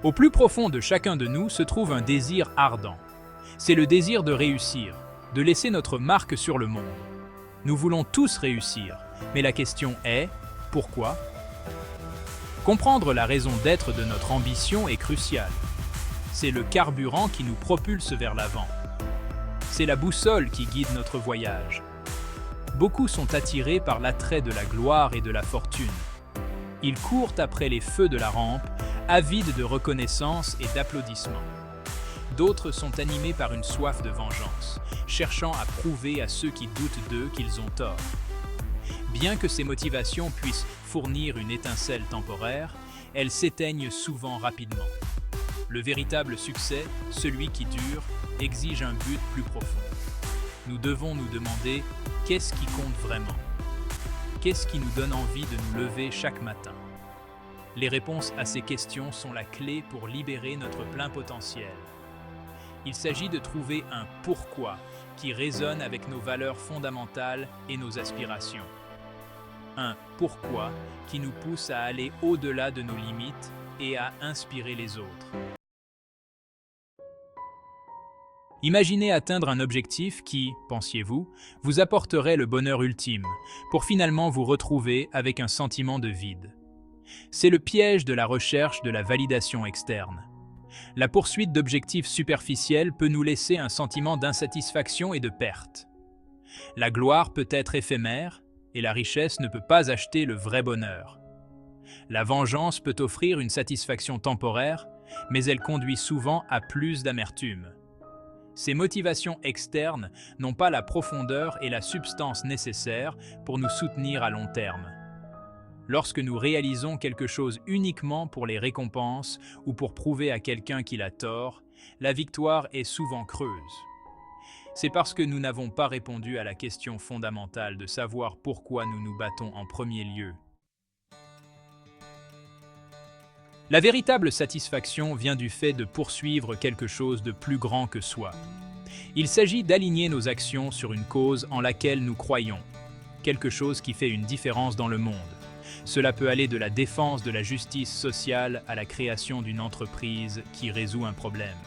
Au plus profond de chacun de nous se trouve un désir ardent. C'est le désir de réussir, de laisser notre marque sur le monde. Nous voulons tous réussir, mais la question est, pourquoi? Comprendre la raison d'être de notre ambition est crucial. C'est le carburant qui nous propulse vers l'avant. C'est la boussole qui guide notre voyage. Beaucoup sont attirés par l'attrait de la gloire et de la fortune. Ils courent après les feux de la rampe, avides de reconnaissance et d'applaudissements. D'autres sont animés par une soif de vengeance, cherchant à prouver à ceux qui doutent d'eux qu'ils ont tort. Bien que ces motivations puissent fournir une étincelle temporaire, elles s'éteignent souvent rapidement. Le véritable succès, celui qui dure, exige un but plus profond. Nous devons nous demander qu'est-ce qui compte vraiment? Qu'est-ce qui nous donne envie de nous lever chaque matin? Les réponses à ces questions sont la clé pour libérer notre plein potentiel. Il s'agit de trouver un pourquoi qui résonne avec nos valeurs fondamentales et nos aspirations. Un pourquoi qui nous pousse à aller au-delà de nos limites et à inspirer les autres. Imaginez atteindre un objectif qui, pensiez-vous, vous apporterait le bonheur ultime, pour finalement vous retrouver avec un sentiment de vide. C'est le piège de la recherche de la validation externe. La poursuite d'objectifs superficiels peut nous laisser un sentiment d'insatisfaction et de perte. La gloire peut être éphémère, et la richesse ne peut pas acheter le vrai bonheur. La vengeance peut offrir une satisfaction temporaire, mais elle conduit souvent à plus d'amertume. Ces motivations externes n'ont pas la profondeur et la substance nécessaires pour nous soutenir à long terme. Lorsque nous réalisons quelque chose uniquement pour les récompenses ou pour prouver à quelqu'un qu'il a tort, la victoire est souvent creuse. C'est parce que nous n'avons pas répondu à la question fondamentale de savoir pourquoi nous nous battons en premier lieu. La véritable satisfaction vient du fait de poursuivre quelque chose de plus grand que soi. Il s'agit d'aligner nos actions sur une cause en laquelle nous croyons, quelque chose qui fait une différence dans le monde. Cela peut aller de la défense de la justice sociale à la création d'une entreprise qui résout un problème.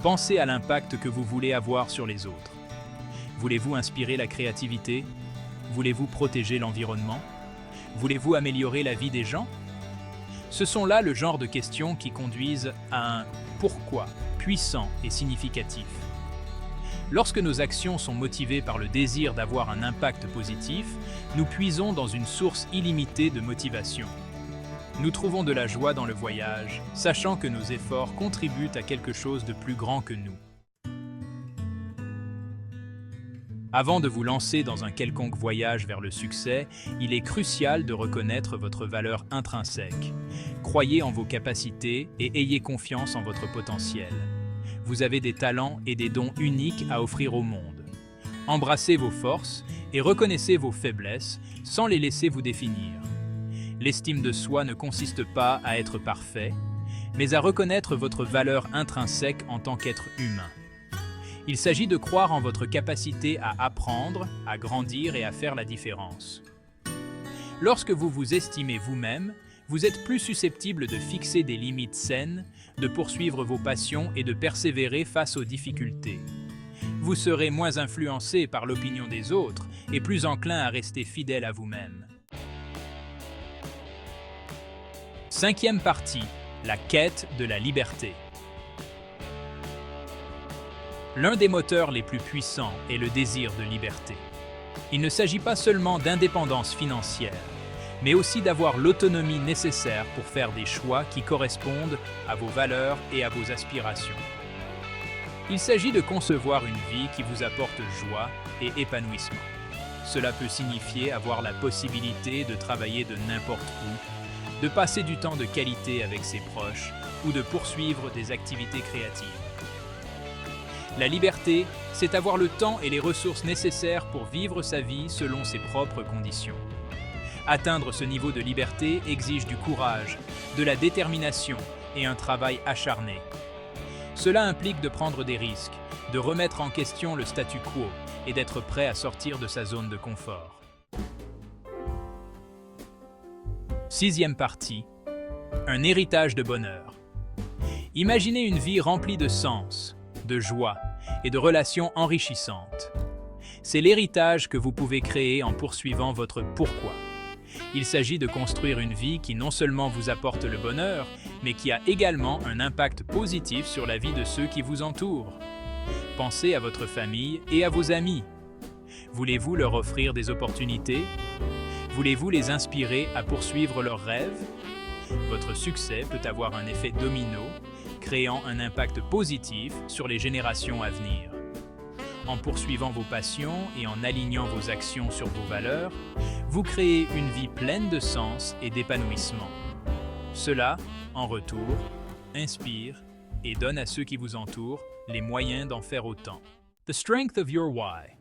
Pensez à l'impact que vous voulez avoir sur les autres. Voulez-vous inspirer la créativité? Voulez-vous protéger l'environnement? Voulez-vous améliorer la vie des gens? Ce sont là le genre de questions qui conduisent à un « pourquoi » puissant et significatif. Lorsque nos actions sont motivées par le désir d'avoir un impact positif, nous puisons dans une source illimitée de motivation. Nous trouvons de la joie dans le voyage, sachant que nos efforts contribuent à quelque chose de plus grand que nous. Avant de vous lancer dans un quelconque voyage vers le succès, il est crucial de reconnaître votre valeur intrinsèque. Croyez en vos capacités et ayez confiance en votre potentiel. Vous avez des talents et des dons uniques à offrir au monde. Embrassez vos forces et reconnaissez vos faiblesses sans les laisser vous définir. L'estime de soi ne consiste pas à être parfait, mais à reconnaître votre valeur intrinsèque en tant qu'être humain. Il s'agit de croire en votre capacité à apprendre, à grandir et à faire la différence. Lorsque vous vous estimez vous-même, vous êtes plus susceptible de fixer des limites saines, de poursuivre vos passions et de persévérer face aux difficultés. Vous serez moins influencé par l'opinion des autres et plus enclin à rester fidèle à vous-même. Cinquième partie, la quête de la liberté. L'un des moteurs les plus puissants est le désir de liberté. Il ne s'agit pas seulement d'indépendance financière, mais aussi d'avoir l'autonomie nécessaire pour faire des choix qui correspondent à vos valeurs et à vos aspirations. Il s'agit de concevoir une vie qui vous apporte joie et épanouissement. Cela peut signifier avoir la possibilité de travailler de n'importe où, de passer du temps de qualité avec ses proches ou de poursuivre des activités créatives. La liberté, c'est avoir le temps et les ressources nécessaires pour vivre sa vie selon ses propres conditions. Atteindre ce niveau de liberté exige du courage, de la détermination et un travail acharné. Cela implique de prendre des risques, de remettre en question le statu quo et d'être prêt à sortir de sa zone de confort. Sixième partie, un héritage de bonheur. Imaginez une vie remplie de sens, de joie et de relations enrichissantes. C'est l'héritage que vous pouvez créer en poursuivant votre pourquoi. Il s'agit de construire une vie qui non seulement vous apporte le bonheur, mais qui a également un impact positif sur la vie de ceux qui vous entourent. Pensez à votre famille et à vos amis. Voulez-vous leur offrir des opportunités? Voulez-vous les inspirer à poursuivre leurs rêves? Votre succès peut avoir un effet domino, créant un impact positif sur les générations à venir. En poursuivant vos passions et en alignant vos actions sur vos valeurs, vous créez une vie pleine de sens et d'épanouissement. Cela, en retour, inspire et donne à ceux qui vous entourent les moyens d'en faire autant. The strength of your why.